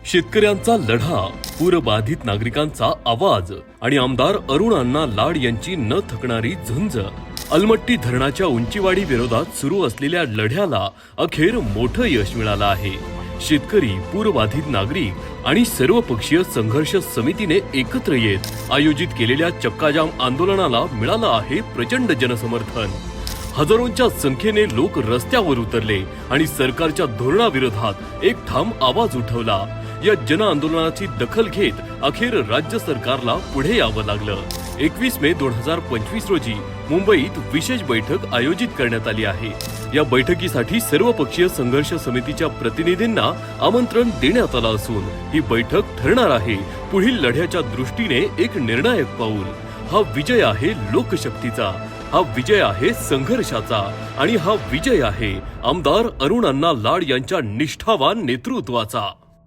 शेतकऱ्यांचा लढा, पूरबाधित नागरिकांचा आवाज आणि आमदार अरुण अण्णा लाड यांची न थकणारी झुंज. अलमट्टी धरणाच्या उंचीवाढी विरोधात सुरू असलेल्या लढ्याला अखेर मोठं यश मिळालं आहे. शेतकरी, पूरबाधित नागरिक आणि सर्वपक्षीय संघर्ष समितीने एकत्र येत आयोजित केलेल्या चक्काजाम आंदोलनाला मिळालं आहे प्रचंड जनसमर्थन. हजारोंच्या संख्येने लोक रस्त्यावर उतरले आणि सरकारच्या धोरणाविरोधात एक ठाम आवाज उठवला. या जन आंदोलनाची दखल घेत अखेर राज्य सरकारला पुढे यावं लागलं. 21 मे 2025 रोजी मुंबईत विशेष बैठक आयोजित करण्यात आली आहे. या बैठकीसाठी सर्वपक्षीय संघर्ष समितीच्या प्रतिनिधींना आमंत्रण देण्यात आलं असून ही बैठक ठरणार आहे पुढील लढ्याच्या दृष्टीने एक निर्णायक पाऊल. हा विजय आहे लोकशक्तीचा, हा विजय आहे संघर्षाचा आणि हा विजय आहे आमदार अरुण अण्णा लाड यांच्या निष्ठावान नेतृत्वाचा.